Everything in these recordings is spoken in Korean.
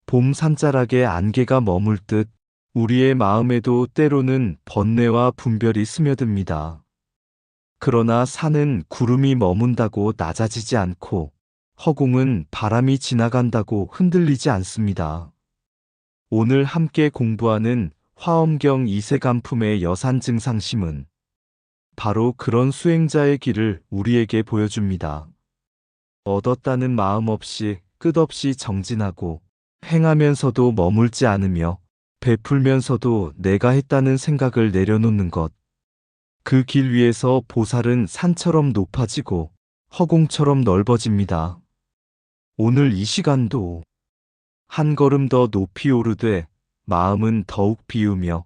봄 산자락에 안개가 머물 듯 우리의 마음에도 때로는 번뇌와 분별이 스며듭니다. 그러나 산은 구름이 머문다고 낮아지지 않고 허공은 바람이 지나간다고 흔들리지 않습니다. 오늘 함께 공부하는 화엄경 이세간품의 여산증상심은 바로 그런 수행자의 길을 우리에게 보여줍니다. 얻었다는 마음 없이 끝없이 정진하고 행하면서도 머물지 않으며 베풀면서도 내가 했다는 생각을 내려놓는 것. 그 길 위에서 보살은 산처럼 높아지고 허공처럼 넓어집니다. 오늘 이 시간도 한 걸음 더 높이 오르되 마음은 더욱 비우며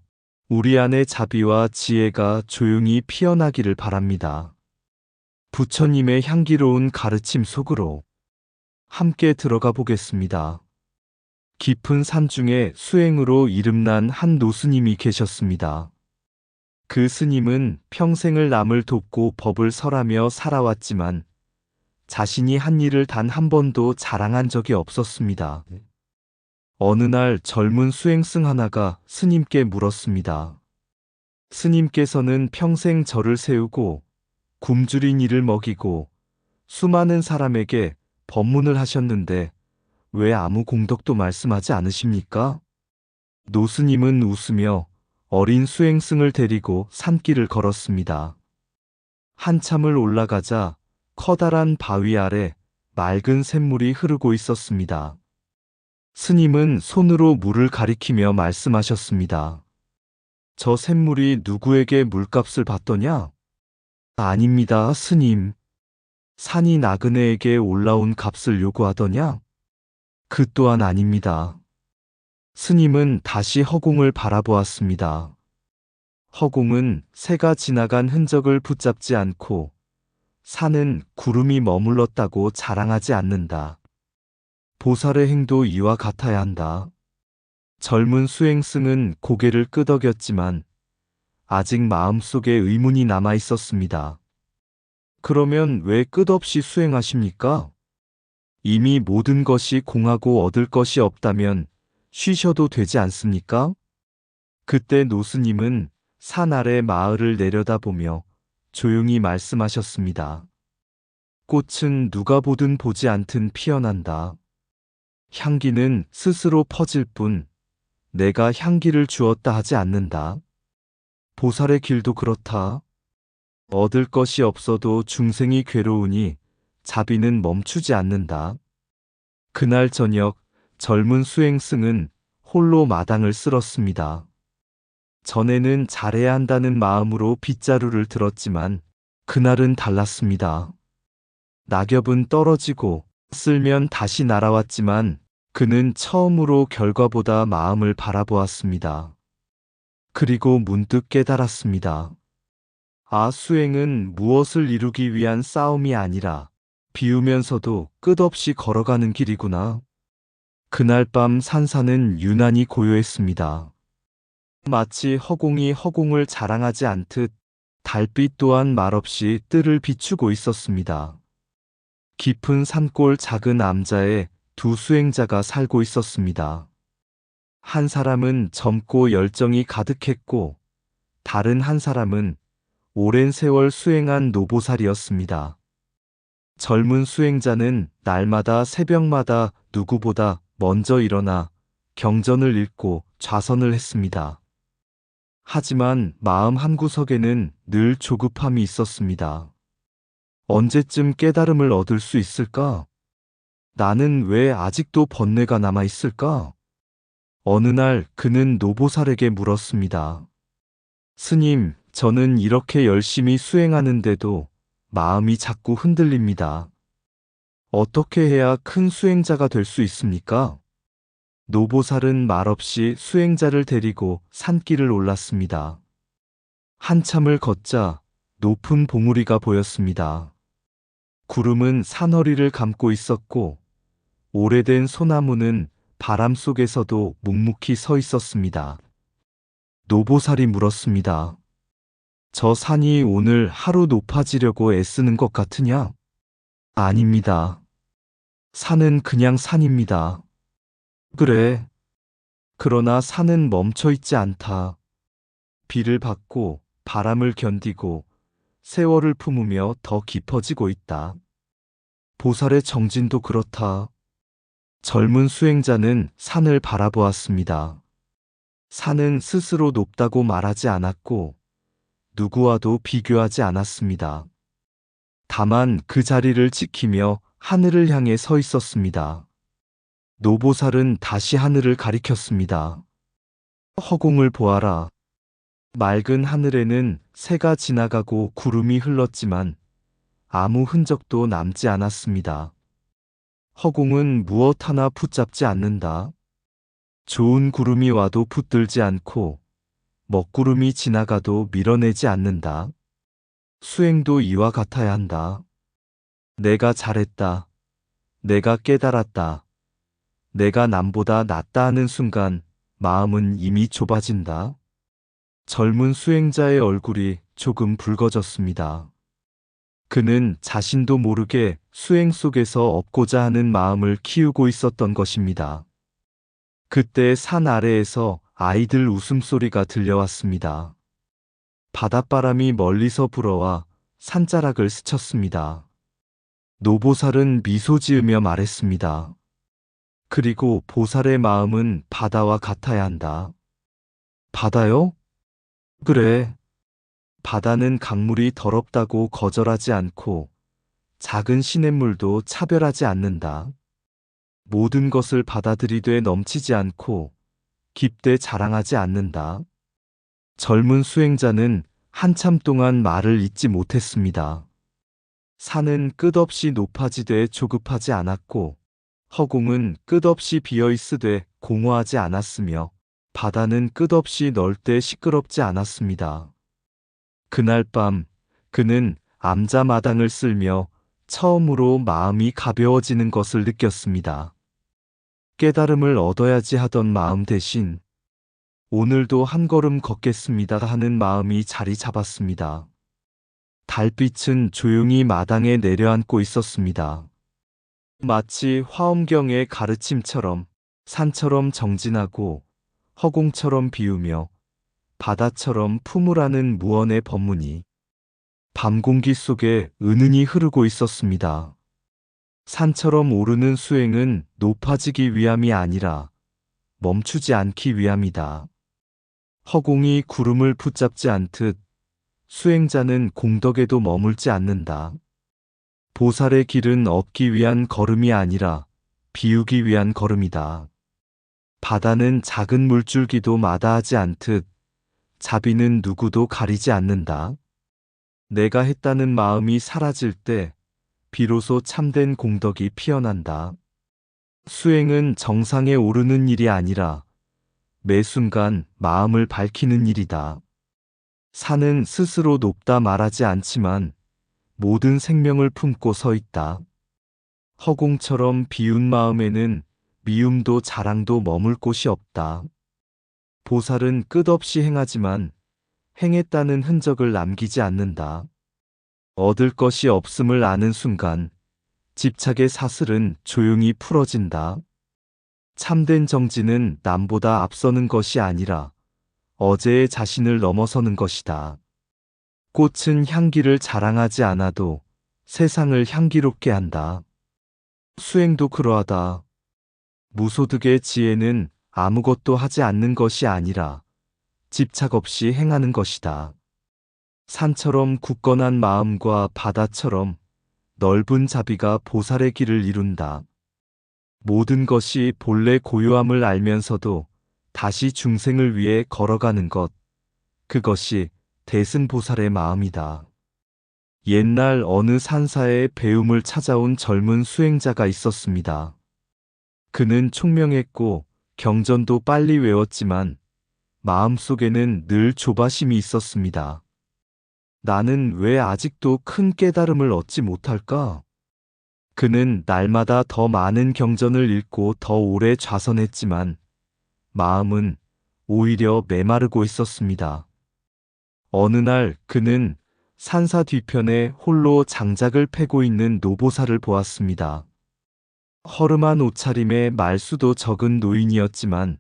우리 안의 자비와 지혜가 조용히 피어나기를 바랍니다. 부처님의 향기로운 가르침 속으로 함께 들어가 보겠습니다. 깊은 산 중에 수행으로 이름난 한 노스님이 계셨습니다. 그 스님은 평생을 남을 돕고 법을 설하며 살아왔지만 자신이 한 일을 단 한 번도 자랑한 적이 없었습니다. 어느 날 젊은 수행승 하나가 스님께 물었습니다. 스님께서는 평생 절을 세우고 굶주린 이를 먹이고 수많은 사람에게 법문을 하셨는데 왜 아무 공덕도 말씀하지 않으십니까? 노스님은 웃으며 어린 수행승을 데리고 산길을 걸었습니다. 한참을 올라가자 커다란 바위 아래 맑은 샘물이 흐르고 있었습니다. 스님은 손으로 물을 가리키며 말씀하셨습니다. 저 샘물이 누구에게 물값을 받더냐? 아닙니다, 스님. 산이 나그네에게 올라온 값을 요구하더냐? 그 또한 아닙니다. 스님은 다시 허공을 바라보았습니다. 허공은 새가 지나간 흔적을 붙잡지 않고 산은 구름이 머물렀다고 자랑하지 않는다. 보살의 행도 이와 같아야 한다. 젊은 수행승은 고개를 끄덕였지만 아직 마음속에 의문이 남아 있었습니다. 그러면 왜 끝없이 수행하십니까? 이미 모든 것이 공하고 얻을 것이 없다면 쉬셔도 되지 않습니까? 그때 노스님은 산 아래 마을을 내려다보며 조용히 말씀하셨습니다. 꽃은 누가 보든 보지 않든 피어난다. 향기는 스스로 퍼질 뿐 내가 향기를 주었다 하지 않는다. 보살의 길도 그렇다. 얻을 것이 없어도 중생이 괴로우니 자비는 멈추지 않는다. 그날 저녁 젊은 수행승은 홀로 마당을 쓸었습니다. 전에는 잘해야 한다는 마음으로 빗자루를 들었지만 그날은 달랐습니다. 낙엽은 떨어지고 쓸면 다시 날아왔지만 그는 처음으로 결과보다 마음을 바라보았습니다. 그리고 문득 깨달았습니다. 아, 수행은 무엇을 이루기 위한 싸움이 아니라 비우면서도 끝없이 걸어가는 길이구나. 그날 밤 산사는 유난히 고요했습니다. 마치 허공이 허공을 자랑하지 않듯 달빛 또한 말없이 뜰을 비추고 있었습니다. 깊은 산골 작은 암자에 두 수행자가 살고 있었습니다. 한 사람은 젊고 열정이 가득했고 다른 한 사람은 오랜 세월 수행한 노보살이었습니다. 젊은 수행자는 날마다 새벽마다 누구보다 먼저 일어나 경전을 읽고 좌선을 했습니다. 하지만 마음 한구석에는 늘 조급함이 있었습니다. 언제쯤 깨달음을 얻을 수 있을까? 나는 왜 아직도 번뇌가 남아 있을까? 어느 날 그는 노보살에게 물었습니다. 스님, 저는 이렇게 열심히 수행하는데도 마음이 자꾸 흔들립니다. 어떻게 해야 큰 수행자가 될 수 있습니까? 노보살은 말없이 수행자를 데리고 산길을 올랐습니다. 한참을 걷자 높은 봉우리가 보였습니다. 구름은 산허리를 감고 있었고 오래된 소나무는 바람 속에서도 묵묵히 서 있었습니다. 노보살이 물었습니다. 저 산이 오늘 하루 높아지려고 애쓰는 것 같으냐? 아닙니다. 산은 그냥 산입니다. 그래. 그러나 산은 멈춰 있지 않다. 비를 받고 바람을 견디고 세월을 품으며 더 깊어지고 있다. 보살의 정진도 그렇다. 젊은 수행자는 산을 바라보았습니다. 산은 스스로 높다고 말하지 않았고 누구와도 비교하지 않았습니다. 다만 그 자리를 지키며 하늘을 향해 서 있었습니다. 노보살은 다시 하늘을 가리켰습니다. 허공을 보아라. 맑은 하늘에는 새가 지나가고 구름이 흘렀지만 아무 흔적도 남지 않았습니다. 허공은 무엇 하나 붙잡지 않는다. 좋은 구름이 와도 붙들지 않고 먹구름이 지나가도 밀어내지 않는다. 수행도 이와 같아야 한다. 내가 잘했다. 내가 깨달았다. 내가 남보다 낫다 하는 순간 마음은 이미 좁아진다. 젊은 수행자의 얼굴이 조금 붉어졌습니다. 그는 자신도 모르게 수행 속에서 얻고자 하는 마음을 키우고 있었던 것입니다. 그때 산 아래에서 아이들 웃음소리가 들려왔습니다. 바닷바람이 멀리서 불어와 산자락을 스쳤습니다. 노보살은 미소 지으며 말했습니다. 그리고 보살의 마음은 바다와 같아야 한다. 바다요? 그래. 바다는 강물이 더럽다고 거절하지 않고 작은 시냇물도 차별하지 않는다. 모든 것을 받아들이되 넘치지 않고 깊되 자랑하지 않는다. 젊은 수행자는 한참 동안 말을 잇지 못했습니다. 산은 끝없이 높아지되 조급하지 않았고 허공은 끝없이 비어있으되 공허하지 않았으며 바다는 끝없이 넓되 시끄럽지 않았습니다. 그날 밤 그는 암자마당을 쓸며 처음으로 마음이 가벼워지는 것을 느꼈습니다. 깨달음을 얻어야지 하던 마음 대신 오늘도 한 걸음 걷겠습니다 하는 마음이 자리 잡았습니다. 달빛은 조용히 마당에 내려앉고 있었습니다. 마치 화엄경의 가르침처럼 산처럼 정진하고 허공처럼 비우며 바다처럼 품으라는 무언의 법문이 밤 공기 속에 은은히 흐르고 있었습니다. 산처럼 오르는 수행은 높아지기 위함이 아니라 멈추지 않기 위함이다. 허공이 구름을 붙잡지 않듯 수행자는 공덕에도 머물지 않는다. 보살의 길은 얻기 위한 걸음이 아니라 비우기 위한 걸음이다. 바다는 작은 물줄기도 마다하지 않듯 자비는 누구도 가리지 않는다. 내가 했다는 마음이 사라질 때 비로소 참된 공덕이 피어난다. 수행은 정상에 오르는 일이 아니라 매 순간 마음을 밝히는 일이다. 산은 스스로 높다 말하지 않지만 모든 생명을 품고 서 있다. 허공처럼 비운 마음에는 미움도 자랑도 머물 곳이 없다. 보살은 끝없이 행하지만 행했다는 흔적을 남기지 않는다. 얻을 것이 없음을 아는 순간 집착의 사슬은 조용히 풀어진다. 참된 정진은 남보다 앞서는 것이 아니라 어제의 자신을 넘어서는 것이다. 꽃은 향기를 자랑하지 않아도 세상을 향기롭게 한다. 수행도 그러하다. 무소득의 지혜는 아무것도 하지 않는 것이 아니라 집착 없이 행하는 것이다. 산처럼 굳건한 마음과 바다처럼 넓은 자비가 보살의 길을 이룬다. 모든 것이 본래 고요함을 알면서도 다시 중생을 위해 걸어가는 것, 그것이 대승보살의 마음이다. 옛날 어느 산사에 배움을 찾아온 젊은 수행자가 있었습니다. 그는 총명했고 경전도 빨리 외웠지만 마음속에는 늘 조바심이 있었습니다. 나는 왜 아직도 큰 깨달음을 얻지 못할까? 그는 날마다 더 많은 경전을 읽고 더 오래 좌선했지만 마음은 오히려 메마르고 있었습니다. 어느 날 그는 산사 뒤편에 홀로 장작을 패고 있는 노보살을 보았습니다. 허름한 옷차림에 말수도 적은 노인이었지만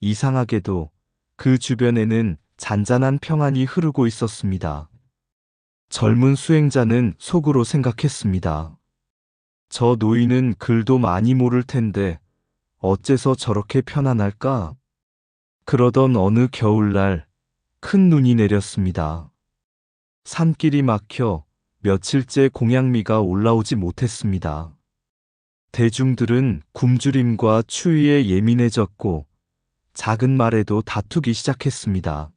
이상하게도 그 주변에는 잔잔한 평안이 흐르고 있었습니다. 젊은 수행자는 속으로 생각했습니다. 저 노인은 글도 많이 모를 텐데 어째서 저렇게 편안할까? 그러던 어느 겨울날 큰 눈이 내렸습니다. 산길이 막혀 며칠째 공양미가 올라오지 못했습니다. 대중들은 굶주림과 추위에 예민해졌고 작은 말에도 다투기 시작했습니다.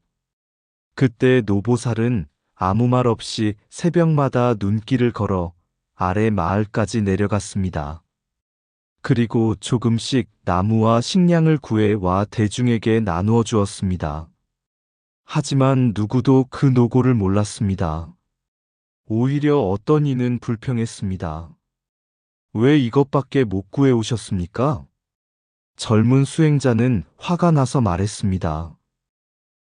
그때 노보살은 아무 말 없이 새벽마다 눈길을 걸어 아래 마을까지 내려갔습니다. 그리고 조금씩 나무와 식량을 구해 와 대중에게 나누어 주었습니다. 하지만 누구도 그 노고를 몰랐습니다. 오히려 어떤 이는 불평했습니다. 왜 이것밖에 못 구해 오셨습니까? 젊은 수행자는 화가 나서 말했습니다.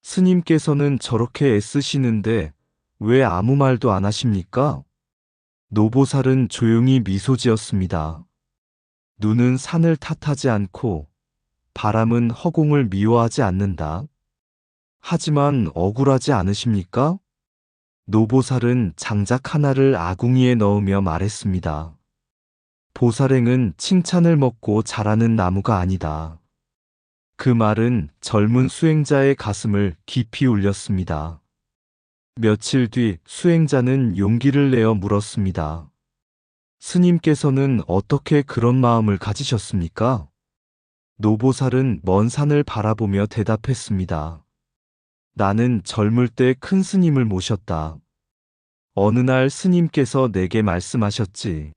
스님께서는 저렇게 애쓰시는데 왜 아무 말도 안 하십니까? 노보살은 조용히 미소 지었습니다. 눈은 산을 탓하지 않고 바람은 허공을 미워하지 않는다. 하지만 억울하지 않으십니까? 노보살은 장작 하나를 아궁이에 넣으며 말했습니다. 보살행은 칭찬을 먹고 자라는 나무가 아니다. 그 말은 젊은 수행자의 가슴을 깊이 울렸습니다. 며칠 뒤 수행자는 용기를 내어 물었습니다. 스님께서는 어떻게 그런 마음을 가지셨습니까? 노보살은 먼 산을 바라보며 대답했습니다. 나는 젊을 때 큰 스님을 모셨다. 어느 날 스님께서 내게 말씀하셨지.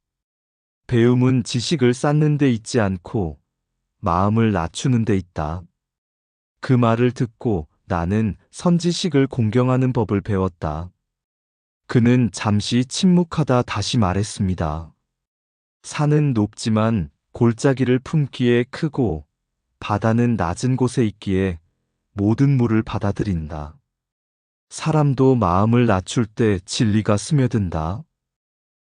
배움은 지식을 쌓는 데 있지 않고 마음을 낮추는 데 있다. 그 말을 듣고 나는 선지식을 공경하는 법을 배웠다. 그는 잠시 침묵하다 다시 말했습니다. 산은 높지만 골짜기를 품기에 크고 바다는 낮은 곳에 있기에 모든 물을 받아들인다. 사람도 마음을 낮출 때 진리가 스며든다.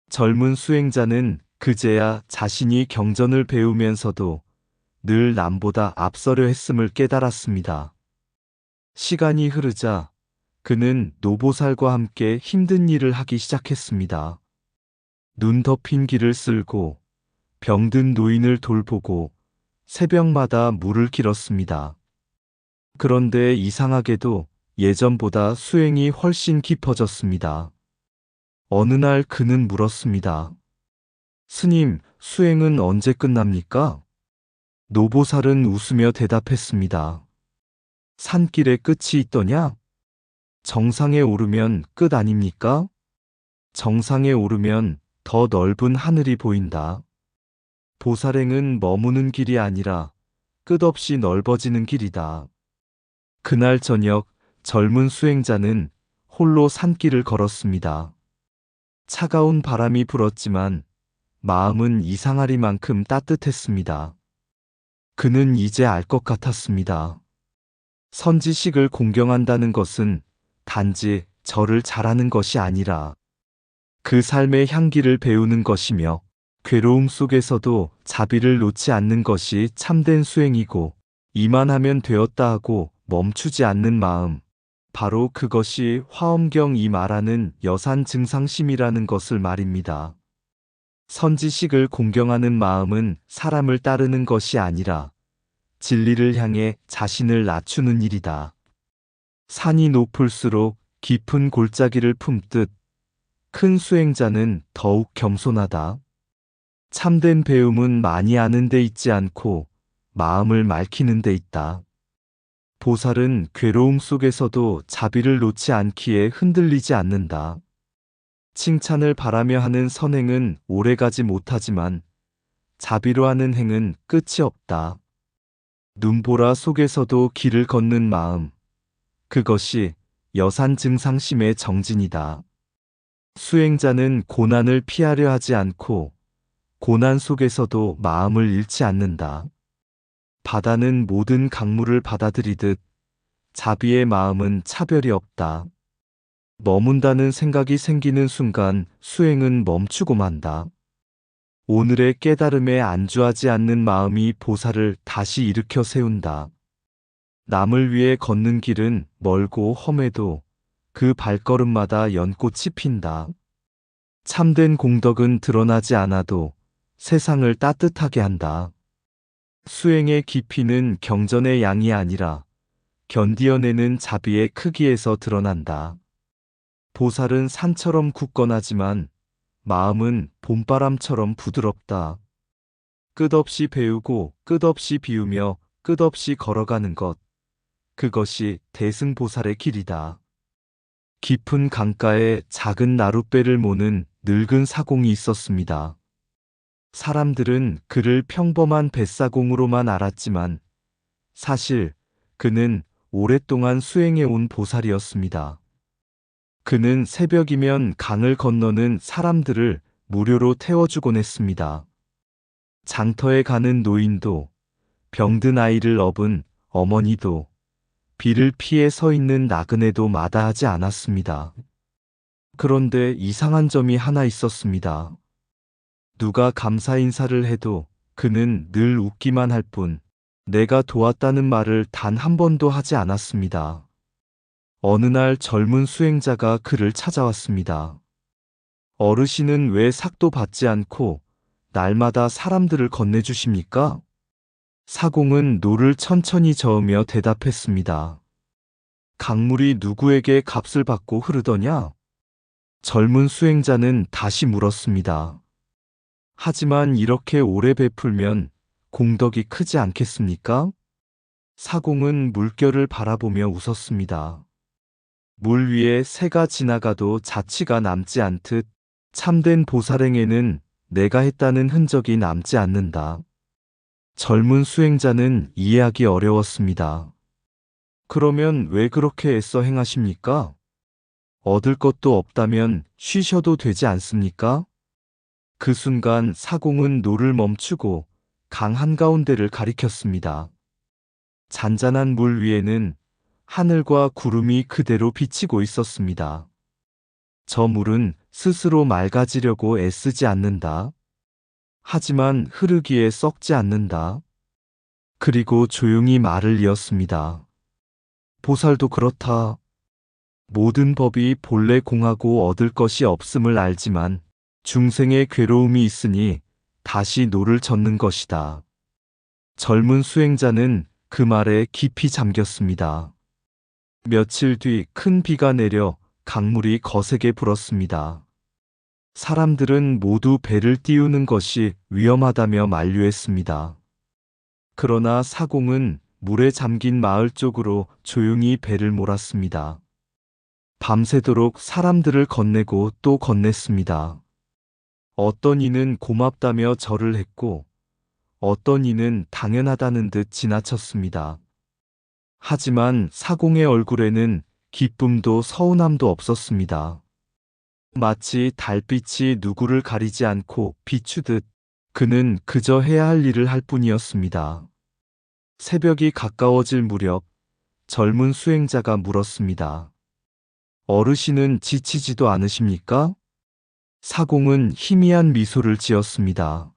젊은 수행자는 그제야 자신이 경전을 배우면서도 늘 남보다 앞서려 했음을 깨달았습니다. 시간이 흐르자 그는 노보살과 함께 힘든 일을 하기 시작했습니다. 눈 덮인 길을 쓸고 병든 노인을 돌보고 새벽마다 물을 길었습니다. 그런데 이상하게도 예전보다 수행이 훨씬 깊어졌습니다. 어느 날 그는 물었습니다. 스님, 수행은 언제 끝납니까? 노보살은 웃으며 대답했습니다. 산길에 끝이 있더냐? 정상에 오르면 끝 아닙니까? 정상에 오르면 더 넓은 하늘이 보인다. 보살행은 머무는 길이 아니라 끝없이 넓어지는 길이다. 그날 저녁 젊은 수행자는 홀로 산길을 걸었습니다. 차가운 바람이 불었지만 마음은 이상하리만큼 따뜻했습니다. 그는 이제 알 것 같았습니다. 선지식을 공경한다는 것은 단지 절을 잘하는 것이 아니라 그 삶의 향기를 배우는 것이며 괴로움 속에서도 자비를 놓지 않는 것이 참된 수행이고 이만하면 되었다 하고 멈추지 않는 마음. 바로 그것이 화엄경이 말하는 여산증상심이라는 것을 말입니다. 선지식을 공경하는 마음은 사람을 따르는 것이 아니라 진리를 향해 자신을 낮추는 일이다. 산이 높을수록 깊은 골짜기를 품듯 큰 수행자는 더욱 겸손하다. 참된 배움은 많이 아는 데 있지 않고 마음을 맑히는 데 있다. 보살은 괴로움 속에서도 자비를 놓지 않기에 흔들리지 않는다. 칭찬을 바라며 하는 선행은 오래가지 못하지만 자비로 하는 행은 끝이 없다. 눈보라 속에서도 길을 걷는 마음. 그것이 여산증상심의 정진이다. 수행자는 고난을 피하려 하지 않고 고난 속에서도 마음을 잃지 않는다. 바다는 모든 강물을 받아들이듯 자비의 마음은 차별이 없다. 머문다는 생각이 생기는 순간 수행은 멈추고 만다. 오늘의 깨달음에 안주하지 않는 마음이 보살을 다시 일으켜 세운다. 남을 위해 걷는 길은 멀고 험해도 그 발걸음마다 연꽃이 핀다. 참된 공덕은 드러나지 않아도 세상을 따뜻하게 한다. 수행의 깊이는 경전의 양이 아니라 견디어내는 자비의 크기에서 드러난다. 보살은 산처럼 굳건하지만 마음은 봄바람처럼 부드럽다. 끝없이 배우고 끝없이 비우며 끝없이 걸어가는 것. 그것이 대승보살의 길이다. 깊은 강가에 작은 나룻배를 모는 늙은 사공이 있었습니다. 사람들은 그를 평범한 뱃사공으로만 알았지만 사실 그는 오랫동안 수행해온 보살이었습니다. 그는 새벽이면 강을 건너는 사람들을 무료로 태워주곤 했습니다. 장터에 가는 노인도, 병든 아이를 업은 어머니도, 비를 피해 서 있는 나그네도 마다하지 않았습니다. 그런데 이상한 점이 하나 있었습니다. 누가 감사 인사를 해도 그는 늘 웃기만 할 뿐, 내가 도왔다는 말을 단 한 번도 하지 않았습니다. 어느 날 젊은 수행자가 그를 찾아왔습니다. 어르신은 왜 삭도 받지 않고 날마다 사람들을 건네주십니까? 사공은 노를 천천히 저으며 대답했습니다. 강물이 누구에게 값을 받고 흐르더냐? 젊은 수행자는 다시 물었습니다. 하지만 이렇게 오래 베풀면 공덕이 크지 않겠습니까? 사공은 물결을 바라보며 웃었습니다. 물 위에 새가 지나가도 자취가 남지 않듯 참된 보살행에는 내가 했다는 흔적이 남지 않는다. 젊은 수행자는 이해하기 어려웠습니다. 그러면 왜 그렇게 애써 행하십니까? 얻을 것도 없다면 쉬셔도 되지 않습니까? 그 순간 사공은 노를 멈추고 강 한가운데를 가리켰습니다. 잔잔한 물 위에는 하늘과 구름이 그대로 비치고 있었습니다. 저 물은 스스로 맑아지려고 애쓰지 않는다. 하지만 흐르기에 썩지 않는다. 그리고 조용히 말을 이었습니다. 보살도 그렇다. 모든 법이 본래 공하고 얻을 것이 없음을 알지만 중생의 괴로움이 있으니 다시 노를 젓는 것이다. 젊은 수행자는 그 말에 깊이 잠겼습니다. 며칠 뒤 큰 비가 내려 강물이 거세게 불었습니다. 사람들은 모두 배를 띄우는 것이 위험하다며 만류했습니다. 그러나 사공은 물에 잠긴 마을 쪽으로 조용히 배를 몰았습니다. 밤새도록 사람들을 건네고 또 건넸습니다. 어떤 이는 고맙다며 절을 했고 어떤 이는 당연하다는 듯 지나쳤습니다. 하지만 사공의 얼굴에는 기쁨도 서운함도 없었습니다. 마치 달빛이 누구를 가리지 않고 비추듯 그는 그저 해야 할 일을 할 뿐이었습니다. 새벽이 가까워질 무렵 젊은 수행자가 물었습니다. 어르신은 지치지도 않으십니까? 사공은 희미한 미소를 지었습니다.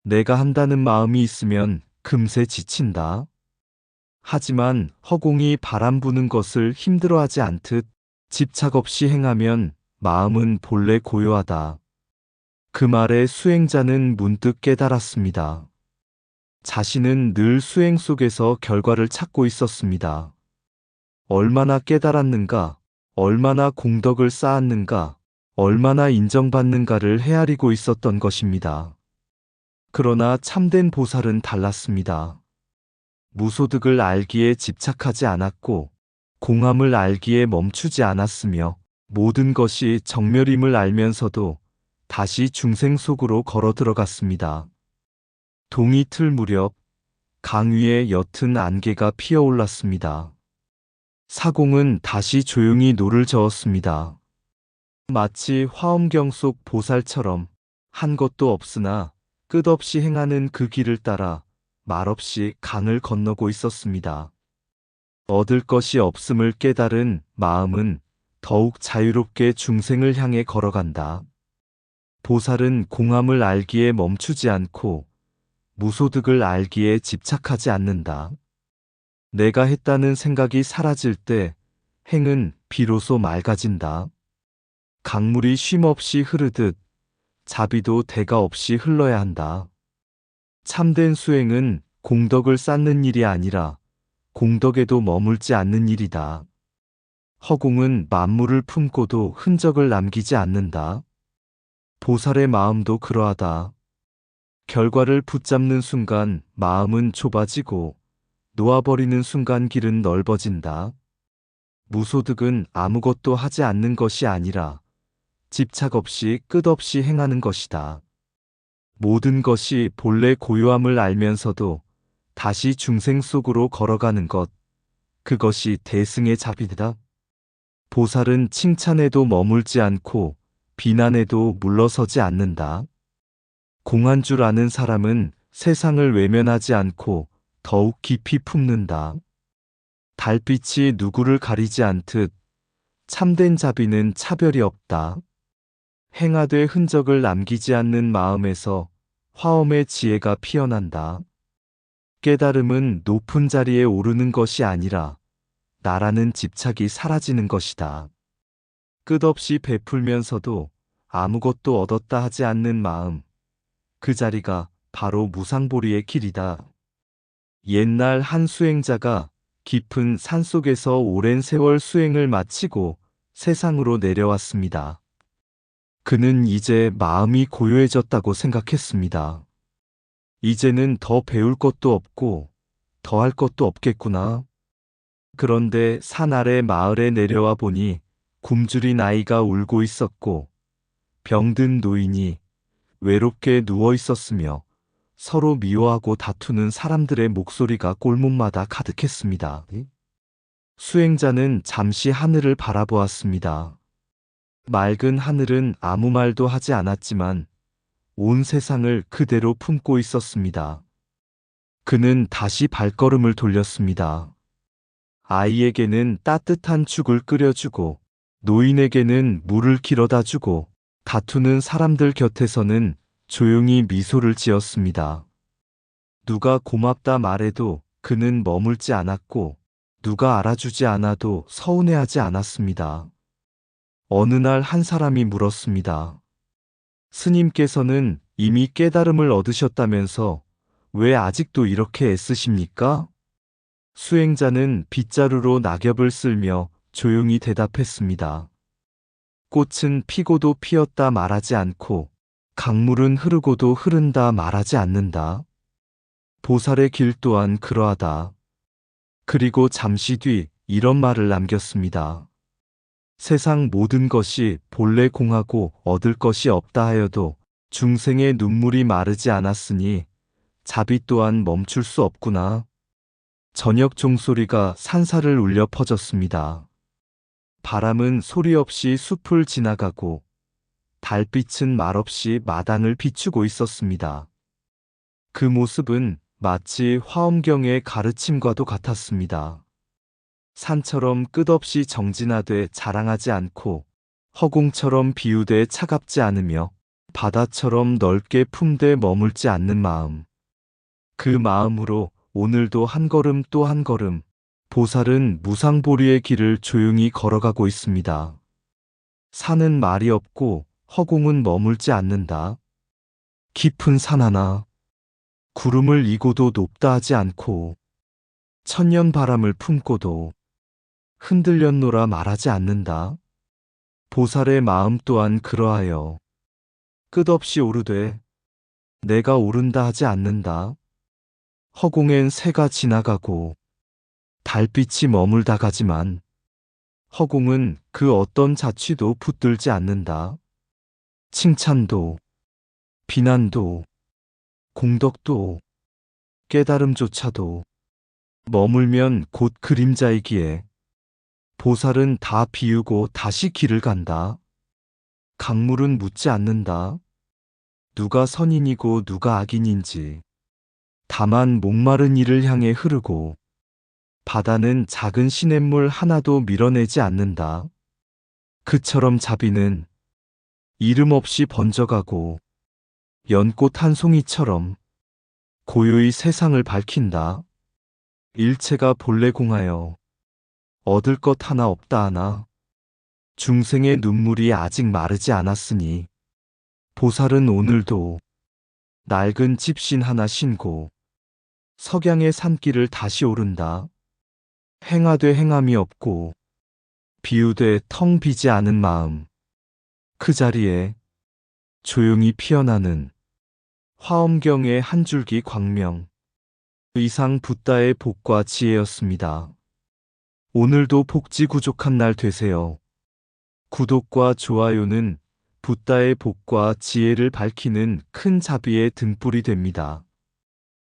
내가 한다는 마음이 있으면 금세 지친다. 하지만 허공이 바람 부는 것을 힘들어하지 않듯 집착 없이 행하면 마음은 본래 고요하다. 그 말에 수행자는 문득 깨달았습니다. 자신은 늘 수행 속에서 결과를 찾고 있었습니다. 얼마나 깨달았는가, 얼마나 공덕을 쌓았는가, 얼마나 인정받는가를 헤아리고 있었던 것입니다. 그러나 참된 보살은 달랐습니다. 무소득을 알기에 집착하지 않았고 공함을 알기에 멈추지 않았으며 모든 것이 정멸임을 알면서도 다시 중생 속으로 걸어 들어갔습니다. 동이 틀 무렵 강 위에 옅은 안개가 피어올랐습니다. 사공은 다시 조용히 노를 저었습니다. 마치 화엄경 속 보살처럼 한 것도 없으나 끝없이 행하는 그 길을 따라 말없이 강을 건너고 있었습니다. 얻을 것이 없음을 깨달은 마음은 더욱 자유롭게 중생을 향해 걸어간다. 보살은 공함을 알기에 멈추지 않고 무소득을 알기에 집착하지 않는다. 내가 했다는 생각이 사라질 때 행은 비로소 맑아진다. 강물이 쉼없이 흐르듯 자비도 대가 없이 흘러야 한다. 참된 수행은 공덕을 쌓는 일이 아니라 공덕에도 머물지 않는 일이다. 허공은 만물을 품고도 흔적을 남기지 않는다. 보살의 마음도 그러하다. 결과를 붙잡는 순간 마음은 좁아지고 놓아버리는 순간 길은 넓어진다. 무소득은 아무것도 하지 않는 것이 아니라 집착 없이 끝없이 행하는 것이다. 모든 것이 본래 고요함을 알면서도 다시 중생 속으로 걸어가는 것, 그것이 대승의 자비다. 보살은 칭찬에도 머물지 않고 비난에도 물러서지 않는다. 공한 줄 아는 사람은 세상을 외면하지 않고 더욱 깊이 품는다. 달빛이 누구를 가리지 않듯 참된 자비는 차별이 없다. 행하되 흔적을 남기지 않는 마음에서 화엄의 지혜가 피어난다. 깨달음은 높은 자리에 오르는 것이 아니라 나라는 집착이 사라지는 것이다. 끝없이 베풀면서도 아무것도 얻었다 하지 않는 마음, 그 자리가 바로 무상보리의 길이다. 옛날 한 수행자가 깊은 산속에서 오랜 세월 수행을 마치고 세상으로 내려왔습니다. 그는 이제 마음이 고요해졌다고 생각했습니다. 이제는 더 배울 것도 없고 더 할 것도 없겠구나. 그런데 산 아래 마을에 내려와 보니 굶주린 아이가 울고 있었고 병든 노인이 외롭게 누워 있었으며 서로 미워하고 다투는 사람들의 목소리가 골목마다 가득했습니다. 수행자는 잠시 하늘을 바라보았습니다. 맑은 하늘은 아무 말도 하지 않았지만 온 세상을 그대로 품고 있었습니다. 그는 다시 발걸음을 돌렸습니다. 아이에게는 따뜻한 죽을 끓여주고 노인에게는 물을 길어다 주고 다투는 사람들 곁에서는 조용히 미소를 지었습니다. 누가 고맙다 말해도 그는 머물지 않았고 누가 알아주지 않아도 서운해하지 않았습니다. 어느 날 한 사람이 물었습니다. 스님께서는 이미 깨달음을 얻으셨다면서 왜 아직도 이렇게 애쓰십니까? 수행자는 빗자루로 낙엽을 쓸며 조용히 대답했습니다. 꽃은 피고도 피었다 말하지 않고 강물은 흐르고도 흐른다 말하지 않는다. 보살의 길 또한 그러하다. 그리고 잠시 뒤 이런 말을 남겼습니다. 세상 모든 것이 본래 공하고 얻을 것이 없다 하여도 중생의 눈물이 마르지 않았으니 자비 또한 멈출 수 없구나. 저녁 종소리가 산사를 울려 퍼졌습니다. 바람은 소리 없이 숲을 지나가고 달빛은 말없이 마당을 비추고 있었습니다. 그 모습은 마치 화엄경의 가르침과도 같았습니다. 산처럼 끝없이 정진하되 자랑하지 않고 허공처럼 비우되 차갑지 않으며 바다처럼 넓게 품되 머물지 않는 마음. 그 마음으로 오늘도 한 걸음 또 한 걸음 보살은 무상보리의 길을 조용히 걸어가고 있습니다. 산은 말이 없고 허공은 머물지 않는다. 깊은 산 하나, 구름을 이고도 높다 하지 않고 천년 바람을 품고도 흔들렸노라 말하지 않는다. 보살의 마음 또한 그러하여 끝없이 오르되 내가 오른다 하지 않는다. 허공엔 새가 지나가고 달빛이 머물다 가지만 허공은 그 어떤 자취도 붙들지 않는다. 칭찬도, 비난도, 공덕도, 깨달음조차도 머물면 곧 그림자이기에 보살은 다 비우고 다시 길을 간다. 강물은 묻지 않는다. 누가 선인이고 누가 악인인지. 다만 목마른 이를 향해 흐르고 바다는 작은 시냇물 하나도 밀어내지 않는다. 그처럼 자비는 이름 없이 번져가고 연꽃 한 송이처럼 고요히 세상을 밝힌다. 일체가 본래 공하여 얻을 것 하나 없다 하나. 중생의 눈물이 아직 마르지 않았으니 보살은 오늘도 낡은 집신 하나 신고 석양의 산길을 다시 오른다. 행하되 행함이 없고 비우되 텅 비지 않은 마음. 그 자리에 조용히 피어나는 화엄경의 한 줄기 광명. 이상 붓다의 복과 지혜였습니다. 오늘도 복지 구족한 날 되세요. 구독과 좋아요는 붓다의 복과 지혜를 밝히는 큰 자비의 등불이 됩니다.